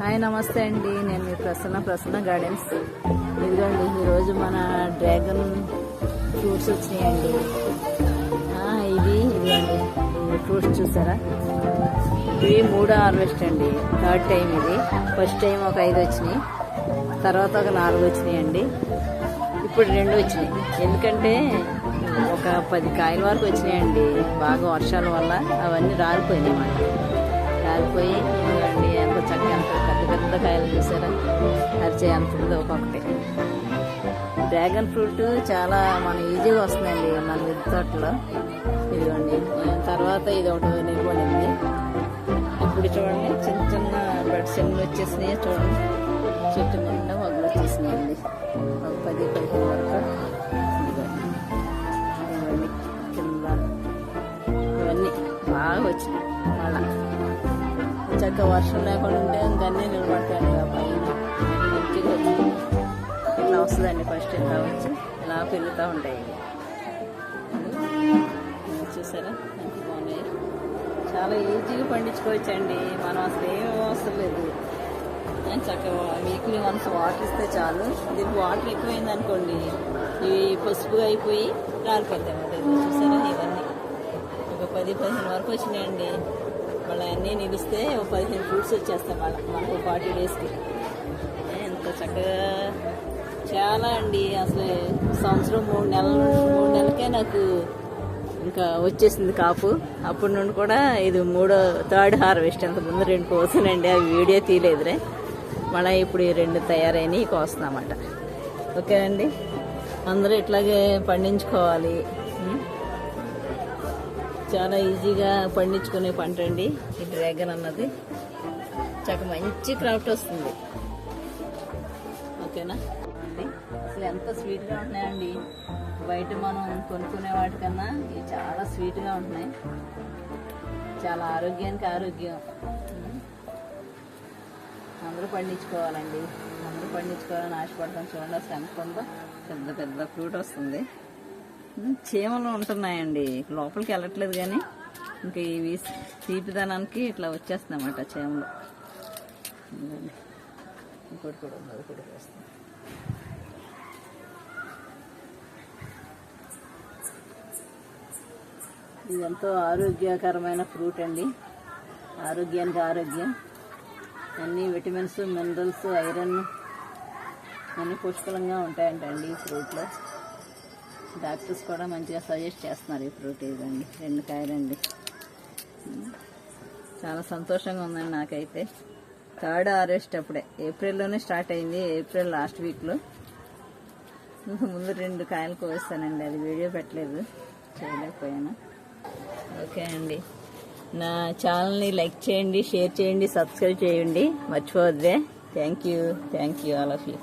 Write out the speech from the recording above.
Hi నమస్తే అండి, నేను మీ ప్రసన్న గార్డెన్స్. ఇదిగోండి ఈరోజు మన డ్రాగన్ ఫ్రూట్స్ వచ్చినాయండి. ఇదిగోండి ఈ ఫ్రూట్స్ చూసారా, ఇవి 3వ హార్వెస్ట్ అండి. 3rd టైం ఇది. ఫస్ట్ టైం ఒక 5 వచ్చినాయి, తర్వాత ఒక 4 వచ్చినాయండి. ఇప్పుడు 2 వచ్చినాయి. ఎందుకంటే ఒక 10 కాయల వరకు వచ్చినాయండి. బాగా వర్షాల వల్ల అవన్నీ రాలిపోయినాయి అన్నమాట. రాలిపోయి ఇదిగోండి ఎంత చక్కగా ఎంత పెద్ద కాయలు చూసారా, అరిచే అంత ఉంది ఒక్కొక్కటి. డ్రాగన్ ఫ్రూట్ చాలా మన ఈజీగా వస్తుందండి మన మిద్దె తోటలో. ఇదిగోండి తర్వాత ఇది ఒకటి నిలబడింది. ఇప్పుడు చూడండి చిన్న చిన్న బెడ్స్ ఎన్ని వచ్చేసినాయి చూడండి. చెట్టు నిండా మొగ్గులు వచ్చేసినాయండి. ఒక 10-15 వరకు. ఇవన్నీ కింద ఇవన్నీ బాగా వచ్చినాయి. మళ్ళా చక్కగా వర్షం లేకుండా ఉంటే ఇంకన్నీ నిలబడతాయండి. పైన ఇట్లా వస్తుందండి. ఫస్ట్ ఇట్లా వచ్చి ఇలా పెరుగుతూ ఉంటాయి. చూసారా ఎంత బాగున్నాయి. చాలా ఈజీగా పండించుకోవచ్చండి. మనం అసలు ఏం అవసరం లేదు. చక్కగా వీక్లీ వన్స్ వాటర్ ఇస్తే చాలు. దీనికి వాటర్ ఎక్కువైంది అనుకోండి, ఇవి పసుపుగా అయిపోయి రాలిపోతాయి అన్నమాట. చూసారా ఇవన్నీ ఒక 10-15 వరకు వచ్చినాయండి. మళ్ళీ అన్నీ నిలిస్తే ఒక 15 ఫ్రూట్స్ వచ్చేస్తాయి మనకు 40 డేస్కి. ఎంత చక్కగా చాలా అండి. అసలు సంవత్సరం 3 నెలలకే నాకు ఇంకా వచ్చేసింది కాపు. అప్పటి నుండి కూడా ఇది 3rd హార్వెస్ట్. అంతకుముందు 2 కోసానండి, అవి వీడియో తీయలేదురే. మళ్ళీ ఇప్పుడు ఈ 2 తయారైనవి కోస్తున్నామాట. ఓకే అండి, అందరూ ఇట్లాగే పండించుకోవాలి. చాలా ఈజీగా పండించుకునే పంట అండి ఈ డ్రాగన్ అన్నది. చక్కగా మంచి క్రాఫ్ట్ వస్తుంది. ఓకేనా అండి, అసలు ఎంత స్వీట్గా ఉంటున్నాయండి. బయట మనం కొనుక్కునే వాటికన్నా ఇవి చాలా స్వీట్గా ఉంటున్నాయి. చాలా ఆరోగ్యానికి ఆరోగ్యం. అందరూ పండించుకోవాలండి. అందరూ పండించుకోవాలని ఆశపడతాం. చూడండి అసలు ఎంత ఉందో. పెద్ద పెద్ద ఫ్రూట్ వస్తుంది. చీమలు ఉంటున్నాయండి, లోపలికి వెళ్ళట్లేదు. కానీ ఇంకా ఇవి తీపిదనానికి ఇట్లా వచ్చేస్తున్నాయన్నమాట చీమలు. ఇంకోటి కూడా ఉంది, అది కూడా వస్తుంది. ఇది ఎంతో ఆరోగ్యకరమైన ఫ్రూట్ అండి. ఆరోగ్యానికి ఆరోగ్యం. అన్ని విటమిన్స్, మినరల్స్, ఐరన్ అన్నీ పుష్కలంగా ఉంటాయంటండి ఈ ఫ్రూట్లో. డాక్టర్స్ కూడా మంచిగా సజెస్ట్ చేస్తున్నారు ఈ ఫ్రూట్. ఇదండి 2 కాయలండి. చాలా సంతోషంగా ఉందండి నాకైతే. 3rd హార్వెస్ట్ అప్పుడే ఏప్రిల్లోనే స్టార్ట్ అయింది. ఏప్రిల్ లాస్ట్ వీక్లో. ముందు 2 కాయలు కోస్తానండి, అది వీడియో పెట్టలేదు, చేయలేకపోయాను. ఓకే అండి, నా ఛానల్ని లైక్ చేయండి, షేర్ చేయండి, సబ్స్క్రైబ్ చేయండి, మర్చిపోవద్దే. Thank you all of you.